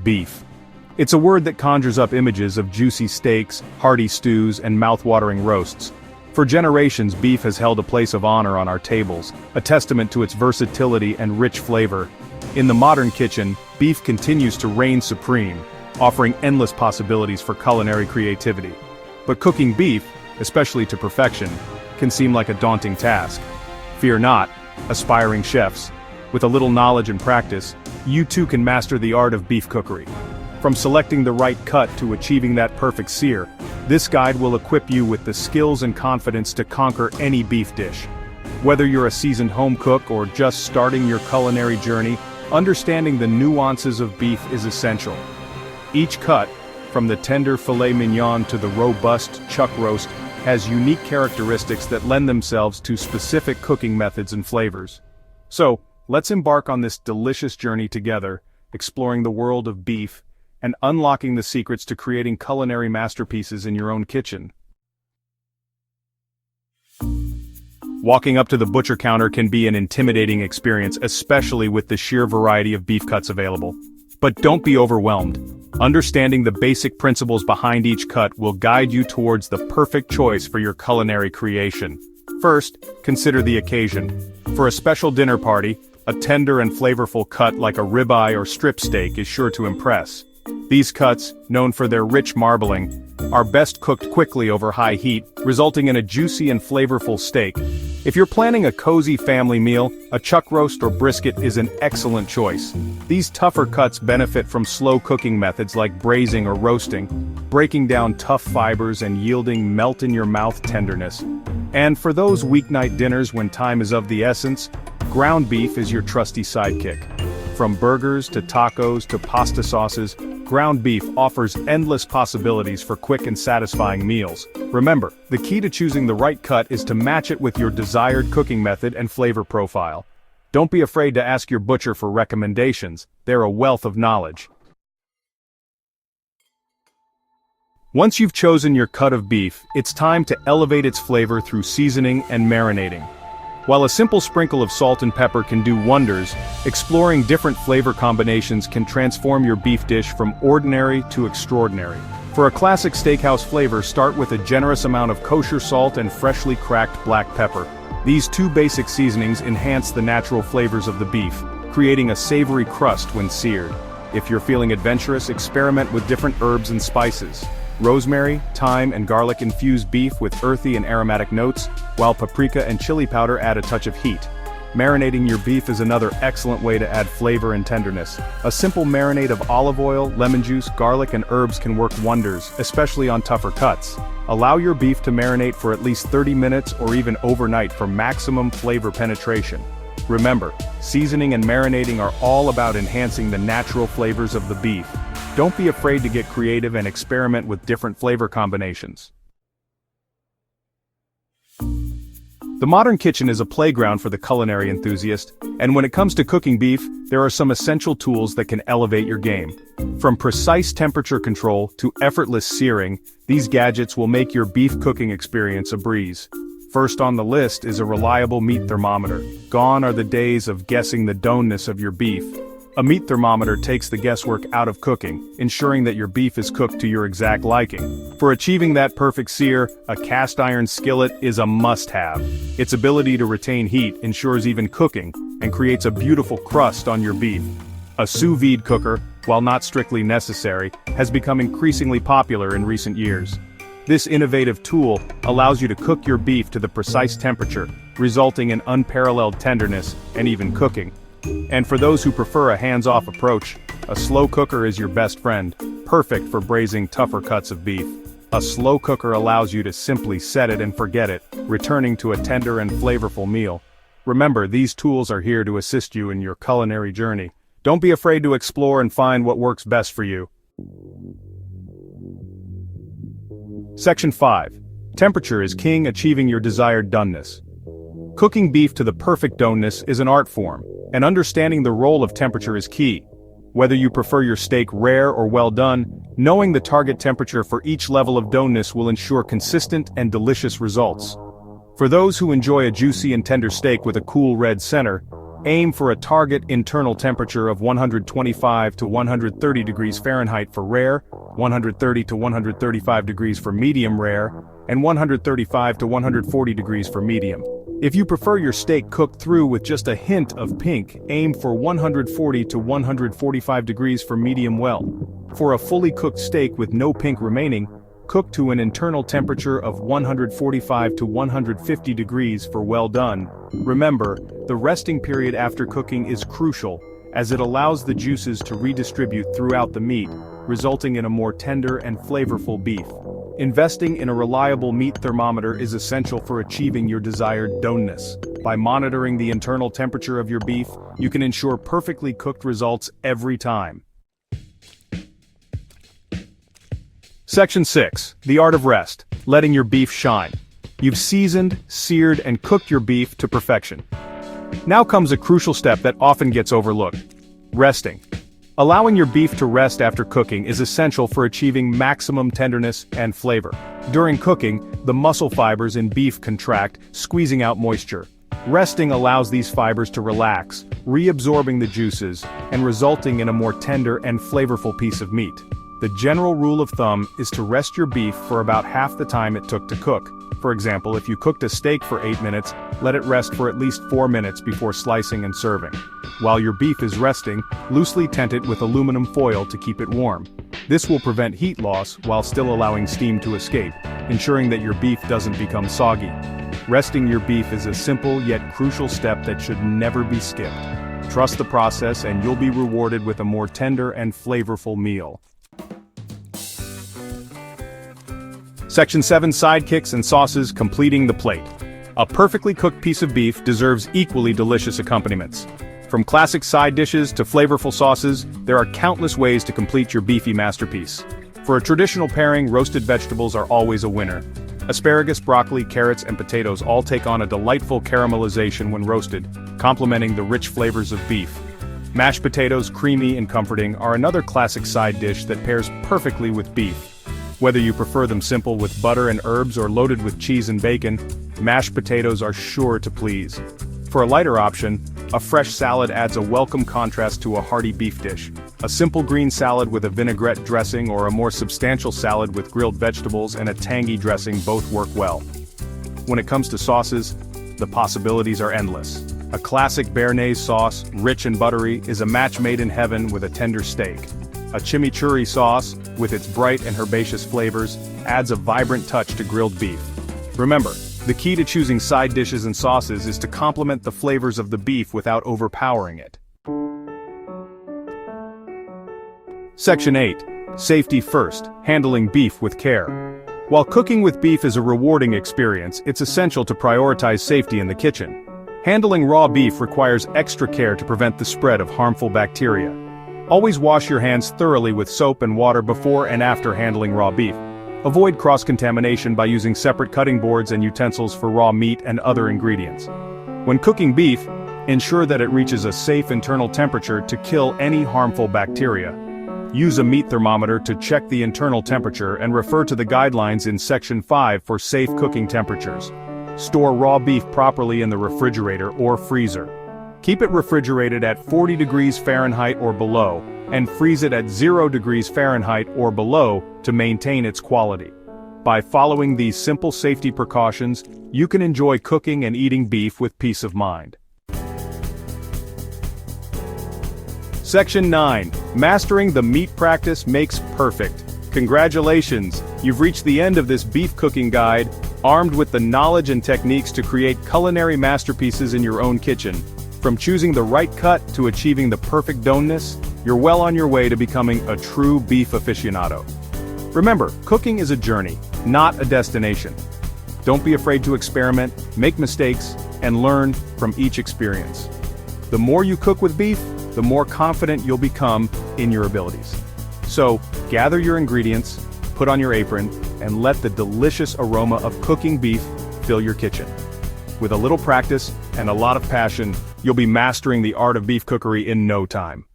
beef. It's a word that conjures up images of juicy steaks, hearty stews, and mouth-watering roasts. For generations, beef has held a place of honor on our tables, a testament to its versatility and rich flavor. In the modern kitchen, beef continues to reign supreme, offering endless possibilities for culinary creativity. But cooking beef, especially to perfection, can seem like a daunting task. Fear not, aspiring chefs. With a little knowledge and practice, you too can master the art of beef cookery. From selecting the right cut to achieving that perfect sear, this guide will equip you with the skills and confidence to conquer any beef dish. Whether you're a seasoned home cook or just starting your culinary journey, understanding the nuances of beef is essential. Each cut, from the tender filet mignon to the robust chuck roast, has unique characteristics that lend themselves to specific cooking methods and flavors. So, let's embark on this delicious journey together, exploring the world of beef and unlocking the secrets to creating culinary masterpieces in your own kitchen. Walking up to the butcher counter can be an intimidating experience, especially with the sheer variety of beef cuts available. But don't be overwhelmed. Understanding the basic principles behind each cut will guide you towards the perfect choice for your culinary creation. First, consider the occasion. For a special dinner party, a tender and flavorful cut like a ribeye or strip steak is sure to impress. These cuts, known for their rich marbling, are best cooked quickly over high heat, resulting in a juicy and flavorful steak. If you're planning a cozy family meal, a chuck roast or brisket is an excellent choice. These tougher cuts benefit from slow cooking methods like braising or roasting, breaking down tough fibers and yielding melt-in-your-mouth tenderness. And for those weeknight dinners when time is of the essence, ground beef is your trusty sidekick. From burgers to tacos to pasta sauces, ground beef offers endless possibilities for quick and satisfying meals. Remember, the key to choosing the right cut is to match it with your desired cooking method and flavor profile. Don't be afraid to ask your butcher for recommendations, they're a wealth of knowledge. Once you've chosen your cut of beef, it's time to elevate its flavor through seasoning and marinating. While a simple sprinkle of salt and pepper can do wonders, exploring different flavor combinations can transform your beef dish from ordinary to extraordinary. For a classic steakhouse flavor, start with a generous amount of kosher salt and freshly cracked black pepper. These two basic seasonings enhance the natural flavors of the beef, creating a savory crust when seared. If you're feeling adventurous, experiment with different herbs and spices. Rosemary, thyme, and garlic infuse beef with earthy and aromatic notes, while paprika and chili powder add a touch of heat. Marinating your beef is another excellent way to add flavor and tenderness. A simple marinade of olive oil, lemon juice, garlic, and herbs can work wonders, especially on tougher cuts. Allow your beef to marinate for at least 30 minutes or even overnight for maximum flavor penetration. Remember, seasoning and marinating are all about enhancing the natural flavors of the beef. Don't be afraid to get creative and experiment with different flavor combinations. The modern kitchen is a playground for the culinary enthusiast, and when it comes to cooking beef, there are some essential tools that can elevate your game. From precise temperature control to effortless searing, these gadgets will make your beef cooking experience a breeze. First on the list is a reliable meat thermometer. Gone are the days of guessing the doneness of your beef. A meat thermometer takes the guesswork out of cooking, ensuring that your beef is cooked to your exact liking. For achieving that perfect sear, a cast iron skillet is a must-have. Its ability to retain heat ensures even cooking, and creates a beautiful crust on your beef. A sous vide cooker, while not strictly necessary, has become increasingly popular in recent years. This innovative tool allows you to cook your beef to the precise temperature, resulting in unparalleled tenderness and even cooking. And for those who prefer a hands-off approach, a slow cooker is your best friend, perfect for braising tougher cuts of beef. A slow cooker allows you to simply set it and forget it, returning to a tender and flavorful meal. Remember, these tools are here to assist you in your culinary journey. Don't be afraid to explore and find what works best for you. Section 5. Temperature is king, achieving your desired doneness. Cooking beef to the perfect doneness is an art form, and understanding the role of temperature is key. Whether you prefer your steak rare or well done, knowing the target temperature for each level of doneness will ensure consistent and delicious results. For those who enjoy a juicy and tender steak with a cool red center, Aim for a target internal temperature of 125 to 130 degrees Fahrenheit for rare, 130 to 135 degrees for medium rare, and 135 to 140 degrees for medium. If you prefer your steak cooked through with just a hint of pink, aim for 140 to 145 degrees for medium well. For a fully cooked steak with no pink remaining, cook to an internal temperature of 145 to 150 degrees for well done. Remember, the resting period after cooking is crucial, as it allows the juices to redistribute throughout the meat, resulting in a more tender and flavorful beef. Investing in a reliable meat thermometer is essential for achieving your desired doneness. By monitoring the internal temperature of your beef, you can ensure perfectly cooked results every time. Section 6. The Art of Rest. Letting your beef shine. You've seasoned, seared, and cooked your beef to perfection. Now comes a crucial step that often gets overlooked. Resting. Allowing your beef to rest after cooking is essential for achieving maximum tenderness and flavor. During cooking, the muscle fibers in beef contract, squeezing out moisture. Resting allows these fibers to relax, reabsorbing the juices, and resulting in a more tender and flavorful piece of meat. The general rule of thumb is to rest your beef for about half the time it took to cook. For example, if you cooked a steak for 8 minutes, let it rest for at least 4 minutes before slicing and serving. While your beef is resting, loosely tent it with aluminum foil to keep it warm. This will prevent heat loss while still allowing steam to escape, ensuring that your beef doesn't become soggy. Resting your beef is a simple yet crucial step that should never be skipped. Trust the process and you'll be rewarded with a more tender and flavorful meal. Section 7. Sidekicks and sauces completing the plate. A perfectly cooked piece of beef deserves equally delicious accompaniments. From classic side dishes to flavorful sauces, there are countless ways to complete your beefy masterpiece. For a traditional pairing, roasted vegetables are always a winner. Asparagus, broccoli, carrots, and potatoes all take on a delightful caramelization when roasted, complementing the rich flavors of beef. Mashed potatoes, creamy and comforting, are another classic side dish that pairs perfectly with beef. Whether you prefer them simple with butter and herbs or loaded with cheese and bacon, mashed potatoes are sure to please. For a lighter option, a fresh salad adds a welcome contrast to a hearty beef dish. A simple green salad with a vinaigrette dressing or a more substantial salad with grilled vegetables and a tangy dressing both work well. When it comes to sauces, the possibilities are endless. A classic béarnaise sauce, rich and buttery, is a match made in heaven with a tender steak. A chimichurri sauce, with its bright and herbaceous flavors, adds a vibrant touch to grilled beef. Remember, the key to choosing side dishes and sauces is to complement the flavors of the beef without overpowering it. Section 8. Safety first, handling beef with care. While cooking with beef is a rewarding experience, it's essential to prioritize safety in the kitchen. Handling raw beef requires extra care to prevent the spread of harmful bacteria. Always wash your hands thoroughly with soap and water before and after handling raw beef. Avoid cross-contamination by using separate cutting boards and utensils for raw meat and other ingredients. When cooking beef, ensure that it reaches a safe internal temperature to kill any harmful bacteria. Use a meat thermometer to check the internal temperature and refer to the guidelines in Section 5 for safe cooking temperatures. Store raw beef properly in the refrigerator or freezer. Keep it refrigerated at 40 degrees Fahrenheit or below, and freeze it at 0 degrees Fahrenheit or below to maintain its quality. By following these simple safety precautions, you can enjoy cooking and eating beef with peace of mind. Section 9. Mastering the meat practice makes perfect. Congratulations! You've reached the end of this beef cooking guide, armed with the knowledge and techniques to create culinary masterpieces in your own kitchen. From choosing the right cut to achieving the perfect doneness, you're well on your way to becoming a true beef aficionado. Remember, cooking is a journey, not a destination. Don't be afraid to experiment, make mistakes, and learn from each experience. The more you cook with beef, the more confident you'll become in your abilities. So, gather your ingredients, put on your apron, and let the delicious aroma of cooking beef fill your kitchen. With a little practice and a lot of passion, you'll be mastering the art of beef cookery in no time.